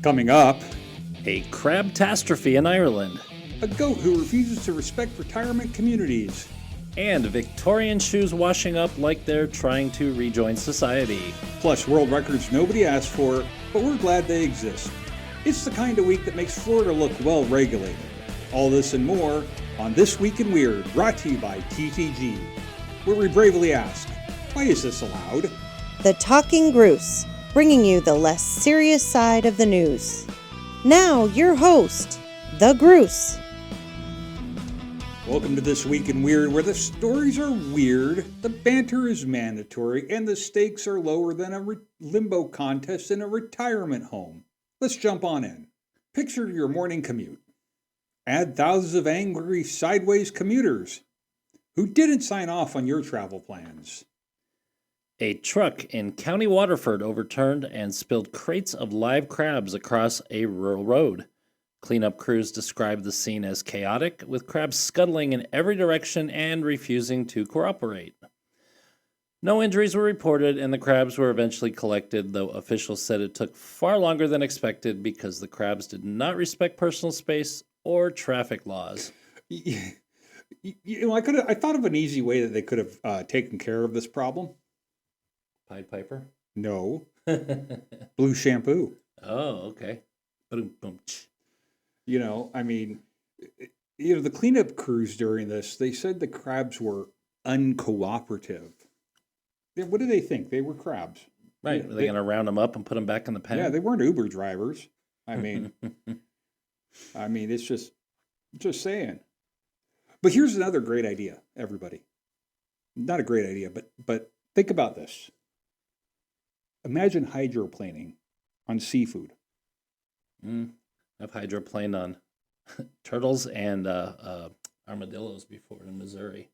Coming up, A crab-tastrophe in Ireland, a goat who refuses to respect retirement communities. and Victorian shoes washing up like they're trying to rejoin society. Plus world records nobody asked for, but we're glad they exist. It's the kind of week that makes Florida look well regulated. All this and more on This Week in Weird, brought to you by TTG, where we bravely ask, why is this allowed? The Talking Gruse, bringing you the less serious side of the news. Now, your host, the Gruse. Welcome to This Week in Weird, where the stories are weird, the banter is mandatory, and the stakes are lower than a limbo contest in a retirement home. Let's jump on in. Picture your morning commute. Add thousands of angry sideways commuters who didn't sign off on your travel plans. A truck in County Waterford overturned and spilled crates of live crabs across a rural road. Cleanup crews described the scene as chaotic, with crabs scuttling in every direction and refusing to cooperate. No injuries were reported, and the crabs were eventually collected, though officials said it took far longer than expected because the crabs did not respect personal space or traffic laws. I thought of an easy way that they could have taken care of this problem. Pied Piper? No. Blue shampoo. Oh, okay. Boom, boom. The cleanup crews during this, they said the crabs were uncooperative. What do they think? They were crabs. Right. Are they going to round them up and put them back in the pen? Yeah, they weren't Uber drivers. It's just saying. But here's another great idea, everybody. Not a great idea, but think about this. Imagine hydroplaning on seafood. I've hydroplaned on turtles and armadillos before in Missouri.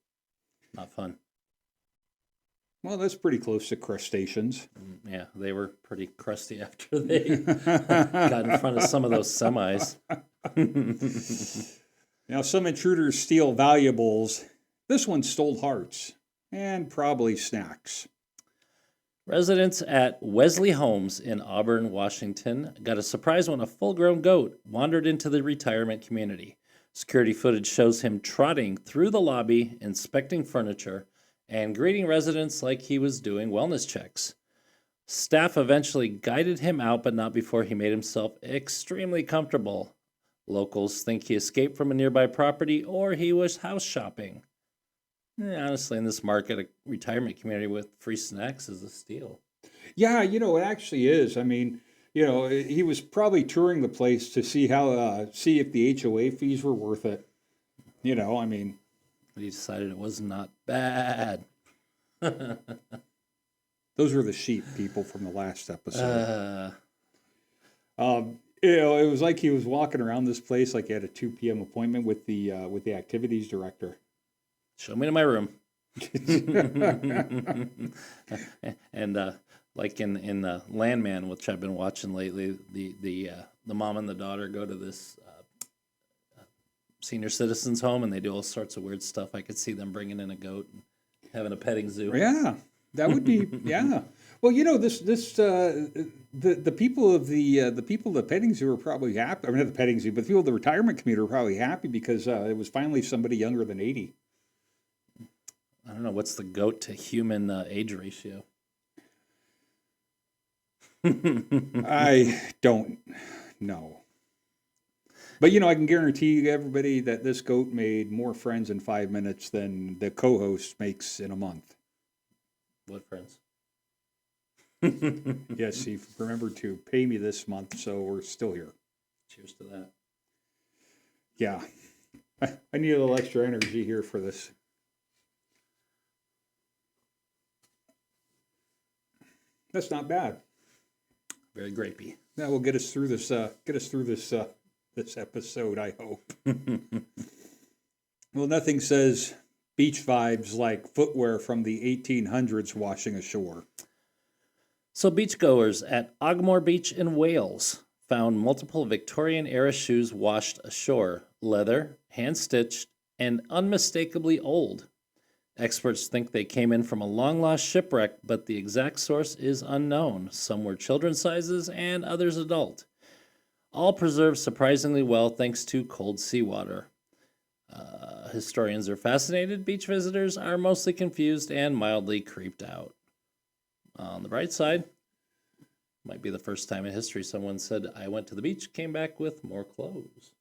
Not fun. Well, that's pretty close to crustaceans. Yeah, they were pretty crusty after they got in front of some of those semis. Now, some intruders steal valuables. This one stole hearts and probably snacks. Residents at Wesley Homes in Auburn, Washington, got a surprise when a full-grown goat wandered into the retirement community. Security footage shows him trotting through the lobby, inspecting furniture, and greeting residents like he was doing wellness checks. Staff eventually guided him out, but not before he made himself extremely comfortable. Locals think he escaped from a nearby property or he was house shopping. Honestly, in this market, a retirement community with free snacks is a steal. Yeah, it actually is. He was probably touring the place to see if the HOA fees were worth it. He decided it was not bad. Those were the sheep people from the last episode. It was like he was walking around this place like he had a 2 p.m. appointment with the activities director. Show me to my room. And like in Landman, which I've been watching lately, the mom and the daughter go to this senior citizens home, and they do all sorts of weird stuff. I could see them bringing in a goat and having a petting zoo. Yeah, that would be yeah. Well, the people of the petting zoo are probably happy. Not the petting zoo, but the people of the retirement community are probably happy because it was finally somebody younger than 80. I don't know, what's the goat to human age ratio? I don't know. But, I can guarantee everybody that this goat made more friends in 5 minutes than the co-host makes in a month. What friends? Yes, he remembered to pay me this month, so we're still here. Cheers to that. Yeah. I need a little extra energy here for this. That's not bad. Very grapey. That will get us through this. This episode, I hope. Well, nothing says beach vibes like footwear from the 1800s washing ashore. So beachgoers at Ogmore Beach in Wales found multiple Victorian-era shoes washed ashore, leather, hand-stitched, and unmistakably old. Experts think they came in from a long-lost shipwreck, but the exact source is unknown. Some were children's sizes and others adult. all preserved surprisingly well thanks to cold seawater. Historians are fascinated, beach visitors are mostly confused and mildly creeped out. On the bright side, might be the first time in history someone said, I went to the beach, came back with more clothes.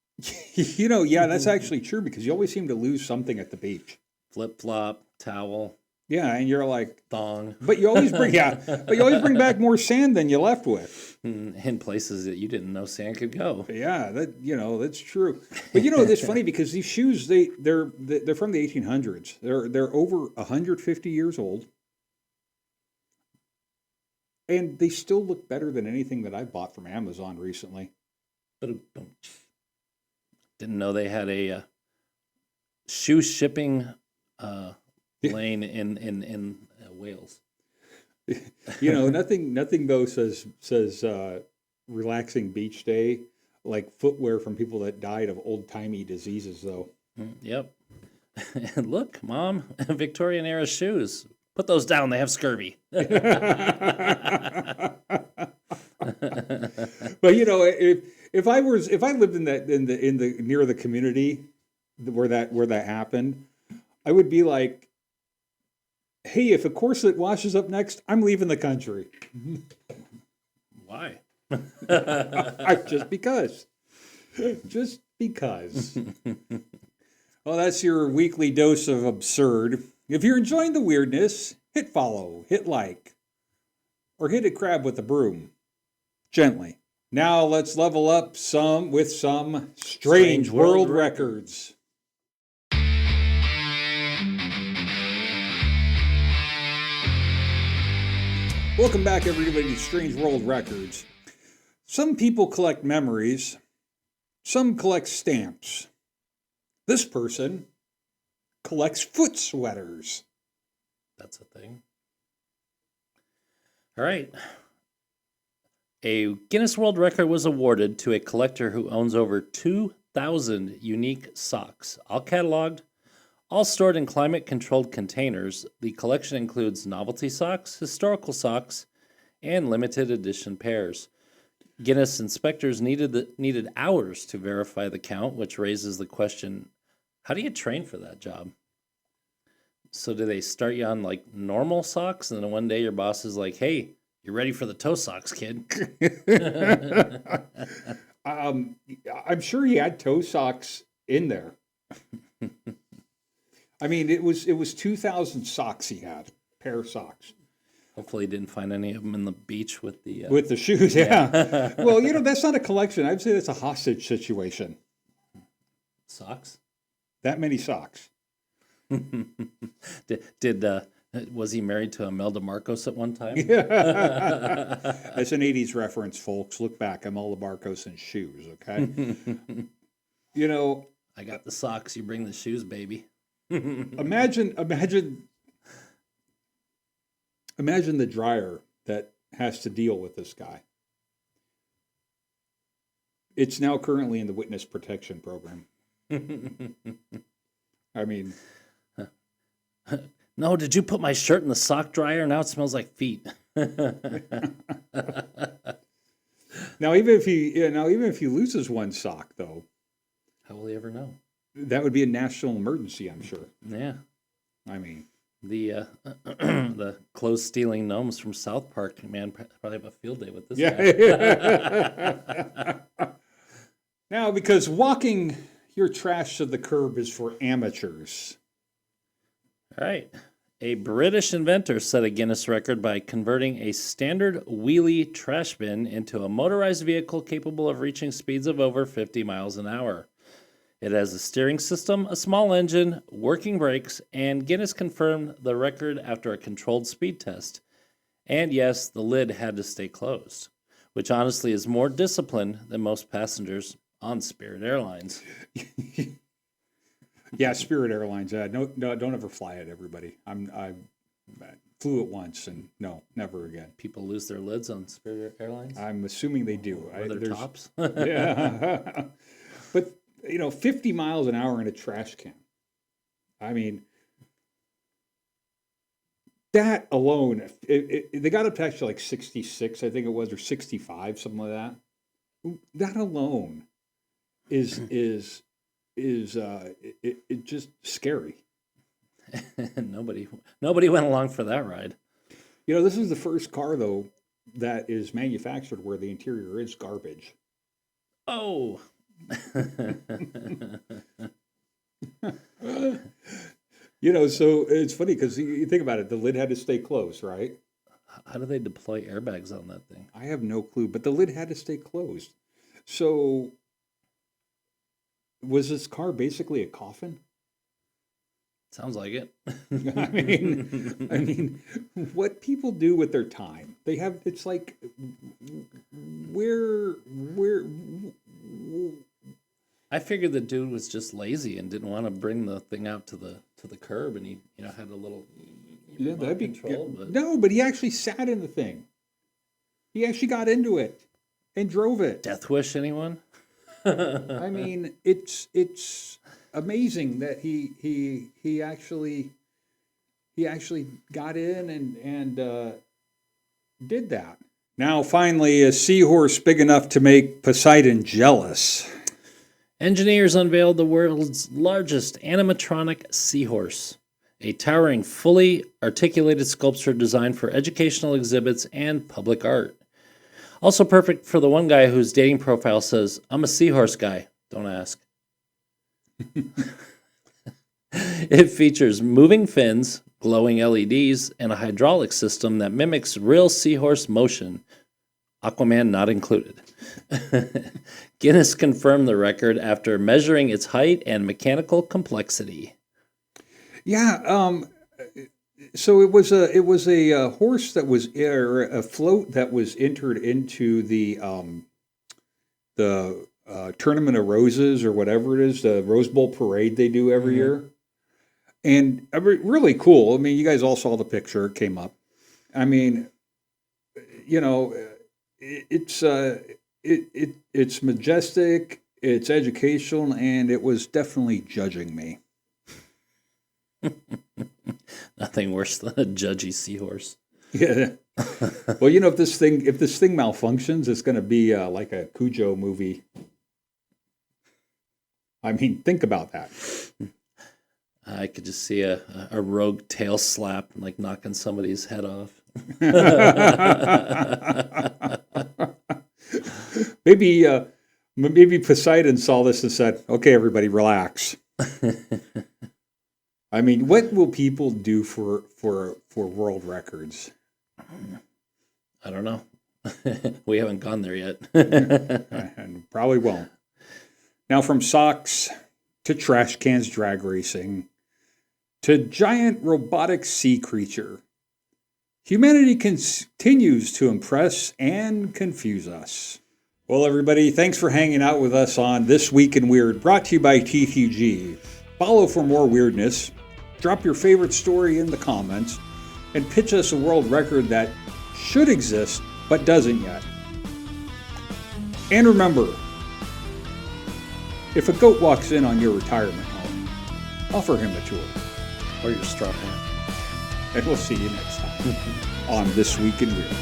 Yeah, that's actually true because you always seem to lose something at the beach. Flip-flop, towel, Yeah, and you're like, thong. but you always bring back more sand than you left with. In places that you didn't know sand could go. Yeah, that's true. But it's funny because these shoes they're from the 1800s. They're over 150 years old, and they still look better than anything that I bought from Amazon recently. Didn't know they had a shoe shipping lane in Wales. Nothing though says relaxing beach day like footwear from people that died of old timey diseases though. Yep. And look, Mom, Victorian era shoes. Put those down. They have scurvy. But if I lived in the near the community where that happened, I would be like, hey, if a corset washes up next, I'm leaving the country. Why? Just because. Just because. Well, that's your weekly dose of absurd. If you're enjoying the weirdness, hit follow, hit like, or hit a crab with a broom. Gently. Now let's level up with some Strange World Records. Welcome back, everybody, to Strange World Records. Some people collect memories. Some collect stamps. This person collects foot sweaters. That's a thing. All right. A Guinness World Record was awarded to a collector who owns over 2,000 unique socks, all cataloged, all stored in climate-controlled containers. The collection includes novelty socks, historical socks, and limited edition pairs. Guinness inspectors needed hours to verify the count, which raises the question, how do you train for that job? So do they start you on like normal socks, and then one day your boss is like, hey, you're ready for the toe socks, kid? I'm sure he had toe socks in there. I mean, it was 2,000 socks he had, pair of socks. Hopefully, he didn't find any of them in the beach with the shoes. Yeah. Well, that's not a collection. I'd say that's a hostage situation. Socks? That many socks. Was he married to Imelda Marcos at one time? Yeah. That's an 80s reference, folks. Look back. Imelda Marcos in shoes, okay? I got the socks. You bring the shoes, baby. Imagine the dryer that has to deal with this guy. It's now currently in the witness protection program. I mean... No, did you put my shirt in the sock dryer? Now it smells like feet. Now, even if he loses one sock, though, how will he ever know? That would be a national emergency, I'm sure. Yeah, I mean, the the clothes stealing gnomes from South Park, man, probably have a field day with this guy. Now, because walking your trash to the curb is for amateurs. All right. A British inventor set a Guinness record by converting a standard wheelie trash bin into a motorized vehicle capable of reaching speeds of over 50 miles an hour. It has a steering system, a small engine, working brakes, and Guinness confirmed the record after a controlled speed test. And yes, the lid had to stay closed, which honestly is more discipline than most passengers on Spirit Airlines. Yeah, Spirit Airlines. No, don't ever fly it, everybody. I flew it once, and no, never again. People lose their lids on Spirit Airlines? I'm assuming they do. Or their tops? Yeah. But, 50 miles an hour in a trash can. I mean, that alone, they got up to actually like 66, I think it was, or 65, something like that. that alone is it just scary. Nobody went along for that ride. You know, this is the first car though that is manufactured where the interior is garbage. Oh. You know, so it's funny because you think about it, the lid had to stay closed, right? How do they deploy airbags on that thing? I have no clue, but the lid had to stay closed. So was this car basically a coffin? Sounds like it. I mean, what people do with their time, they have. It's like, where. I figured the dude was just lazy and didn't want to bring the thing out to the curb, and he had a little Yeah, that'd be control. But no, but he actually sat in the thing. He actually got into it and drove it. Death wish, anyone? I mean, it's amazing that he actually got in and did that. Now, finally, a seahorse big enough to make Poseidon jealous. Engineers unveiled the world's largest animatronic seahorse, a towering, fully articulated sculpture designed for educational exhibits and public art. Also perfect for the one guy whose dating profile says, "I'm a seahorse guy, don't ask." It features moving fins, glowing LEDs, and a hydraulic system that mimics real seahorse motion, Aquaman not included. Guinness confirmed the record after measuring its height and mechanical complexity. Yeah, so it was a horse that was a float that was entered into the Tournament of Roses or whatever it is, the Rose Bowl parade they do every year, and really cool. I mean, you guys all saw the picture; it came up. I mean, you know, it's majestic, it's educational, and it was definitely judging me. Nothing worse than a judgy seahorse. Yeah. Well, you know, if this thing malfunctions, it's going to be like a Cujo movie. I mean, think about that. I could just see a rogue tail slap, like knocking somebody's head off. Maybe Poseidon saw this and said, "Okay, everybody, relax." I mean, what will people do for world records? I don't know. We haven't gone there yet. And probably won't. Now, from socks to trash cans drag racing to giant robotic sea creature, humanity continues to impress and confuse us. Well, everybody, thanks for hanging out with us on This Week in Weird, brought to you by TTG. Follow for more weirdness, drop your favorite story in the comments, and pitch us a world record that should exist but doesn't yet. And remember, if a goat walks in on your retirement home, offer him a tour. Or your straw hat. And we'll see you next time on This Week in Weird.